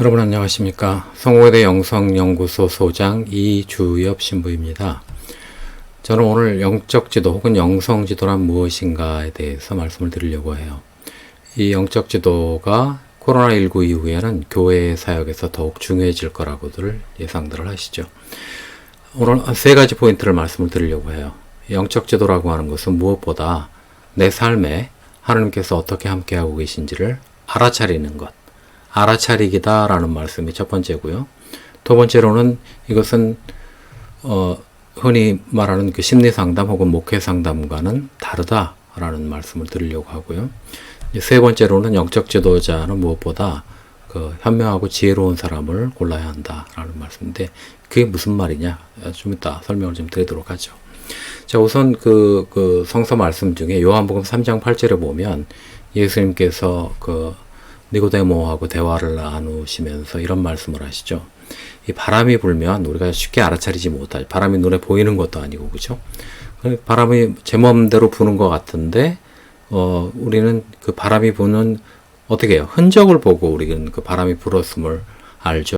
여러분 안녕하십니까. 성공회대 영성연구소 소장 이주엽 신부입니다. 저는 오늘 영적지도 혹은 영성지도란 무엇인가에 대해서 말씀을 드리려고 해요. 이 영적지도가 코로나19 이후에는 교회의 사역에서 더욱 중요해질 거라고들 예상들을 하시죠. 오늘 세 가지 포인트를 말씀을 드리려고 해요. 영적지도라고 하는 것은 무엇보다 내 삶에 하나님께서 어떻게 함께하고 계신지를 알아차리는 것. 알아차리기다라는 말씀이 첫 번째고요. 두 번째로는 이것은 흔히 말하는 그 심리상담 혹은 목회상담과는 다르다라는 말씀을 드리려고 하고요. 세 번째로는 영적 지도자는 무엇보다 그 현명하고 지혜로운 사람을 골라야 한다라는 말씀인데 그게 무슨 말이냐? 좀 이따 설명을 좀 드리도록 하죠. 자, 우선 그 성서 말씀 중에 요한복음 3장 8절에 보면 예수님께서 니고데모하고 대화를 나누시면서 이런 말씀을 하시죠. 이 바람이 불면 우리가 쉽게 알아차리지 못하죠. 바람이 눈에 보이는 것도 아니고, 그죠? 바람이 제 마음대로 부는 것 같은데, 우리는 그 바람이 부는, 어떻게 해요? 흔적을 보고 우리는 그 바람이 불었음을 알죠.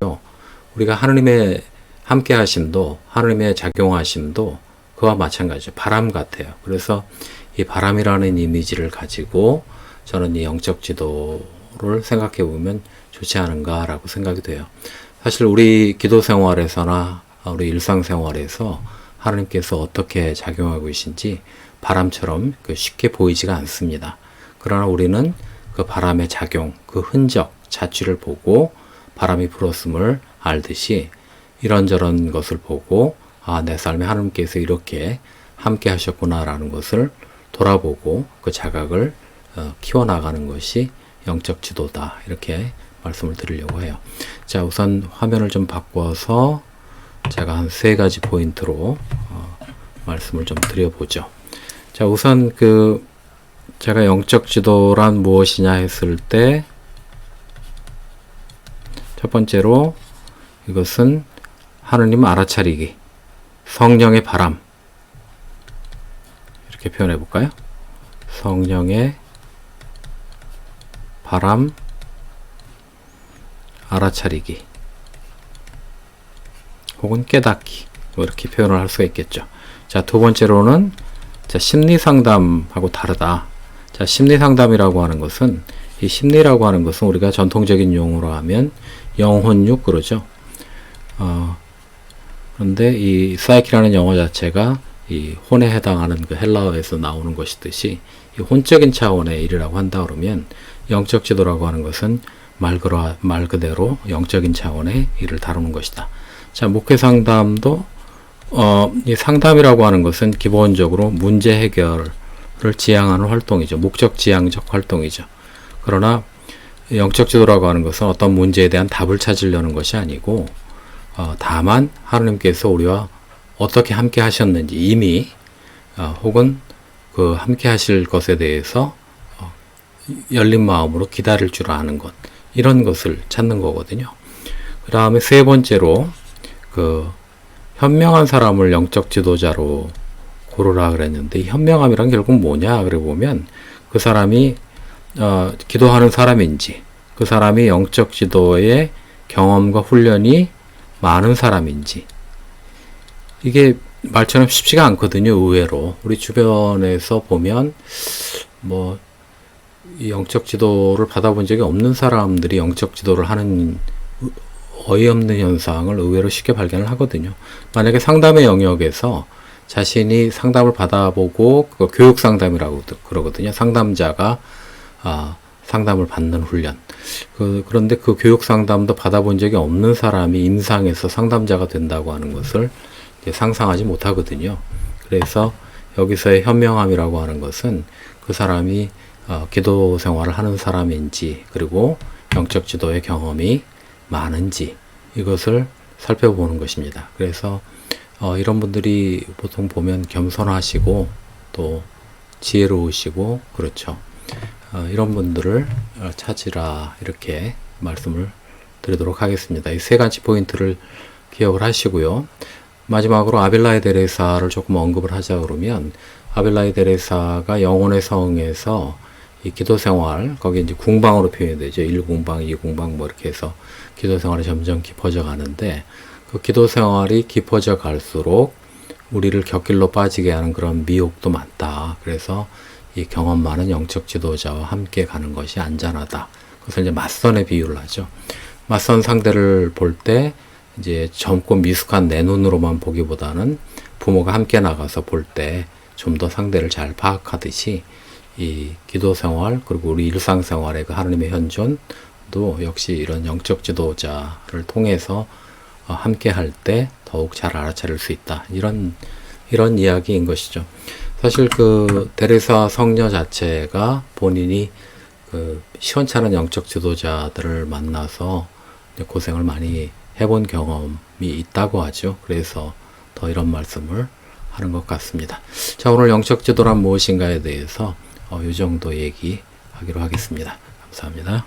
우리가 하느님의 함께 하심도, 하느님의 작용하심도 그와 마찬가지죠. 바람 같아요. 그래서 이 바람이라는 이미지를 가지고 저는 이 영적 지도를 생각해 보면 좋지 않은가라고 생각이 돼요. 사실 우리 기도 생활에서나 우리 일상 생활에서 하나님께서 어떻게 작용하고 계신지 바람처럼 쉽게 보이지가 않습니다. 그러나 우리는 그 바람의 작용, 그 흔적, 자취를 보고 바람이 불었음을 알듯이 이런저런 것을 보고 내 삶에 하나님께서 이렇게 함께 하셨구나라는 것을 돌아보고 그 자각을 키워나가는 것이 영적 지도다. 이렇게 말씀을 드리려고 해요. 자, 우선 화면을 좀 바꿔서 제가 한 세 가지 포인트로 말씀을 좀 드려보죠. 자, 우선 제가 영적 지도란 무엇이냐 했을 때 첫 번째로 이것은 하느님 알아차리기, 성령의 바람 이렇게 표현해 볼까요? 성령의 바람, 알아차리기 혹은 깨닫기 이렇게 표현을 할 수가 있겠죠. 자, 두 번째로는 심리상담하고 다르다. 자, 심리상담이라고 하는 것은 이 심리라고 하는 것은 우리가 전통적인 용어로 하면 영혼육 그러죠. 그런데 이 사이키라는 영어 자체가 이 혼에 해당하는 그 헬라어에서 나오는 것이듯이 이 혼적인 차원의 일이라고 한다 그러면 영적 지도라고 하는 것은 말 그대로 영적인 차원의 일을 다루는 것이다. 자, 목회 상담도 이 상담이라고 하는 것은 기본적으로 문제 해결을 지향하는 활동이죠. 목적 지향적 활동이죠. 그러나 영적 지도라고 하는 것은 어떤 문제에 대한 답을 찾으려는 것이 아니고 다만 하나님께서 우리와 어떻게 함께 하셨는지 이미 혹은 그 함께 하실 것에 대해서 열린 마음으로 기다릴 줄 아는 것 이런 것을 찾는 거거든요. 그 다음에 세 번째로 현명한 사람을 영적 지도자로 고르라 그랬는데 현명함이란 결국 뭐냐 그래 보면 그 사람이 기도하는 사람인지 그 사람이 영적 지도의 경험과 훈련이 많은 사람인지 이게 말처럼 쉽지가 않거든요. 의외로 우리 주변에서 보면 이 영적 지도를 받아본 적이 없는 사람들이 영적 지도를 하는 어이없는 현상을 의외로 쉽게 발견을 하거든요. 만약에 상담의 영역에서 자신이 상담을 받아보고 교육 상담이라고 그러거든요. 상담자가 상담을 받는 훈련. 그런데 그 교육 상담도 받아본 적이 없는 사람이 임상에서 상담자가 된다고 하는 것을 상상하지 못하거든요. 그래서 여기서의 현명함이라고 하는 것은 그 사람이 기도 생활을 하는 사람인지 그리고 영적 지도의 경험이 많은지 이것을 살펴보는 것입니다. 그래서 이런 분들이 보통 보면 겸손하시고 또 지혜로우시고 그렇죠. 이런 분들을 찾으라 이렇게 말씀을 드리도록 하겠습니다. 이 세 가지 포인트를 기억을 하시고요. 마지막으로 아빌라에 데레사를 조금 언급을 하자 그러면 아빌라에 데레사가 영혼의 성에서 이 기도 생활, 거기 이제 궁방으로 표현이 되죠. 1궁방, 2궁방 뭐 이렇게 해서 기도 생활이 점점 깊어져 가는데, 그 기도 생활이 깊어져 갈수록 우리를 곁길로 빠지게 하는 그런 미혹도 많다. 그래서 이 경험 많은 영적 지도자와 함께 가는 것이 안전하다. 그것을 이제 맞선에 비유를 하죠. 맞선 상대를 볼 때 이제 젊고 미숙한 내 눈으로만 보기보다는 부모가 함께 나가서 볼 때 좀 더 상대를 잘 파악하듯이 이 기도 생활 그리고 우리 일상 생활의 그 하나님의 현존도 역시 이런 영적 지도자를 통해서 함께 할 때 더욱 잘 알아차릴 수 있다. 이런 이야기인 것이죠. 사실 그 데레사 성녀 자체가 본인이 그 시원찮은 영적 지도자들을 만나서 고생을 많이 해본 경험이 있다고 하죠. 그래서 더 이런 말씀을 하는 것 같습니다. 자, 오늘 영적 지도란 무엇인가에 대해서 이 정도 얘기하기로 하겠습니다. 감사합니다.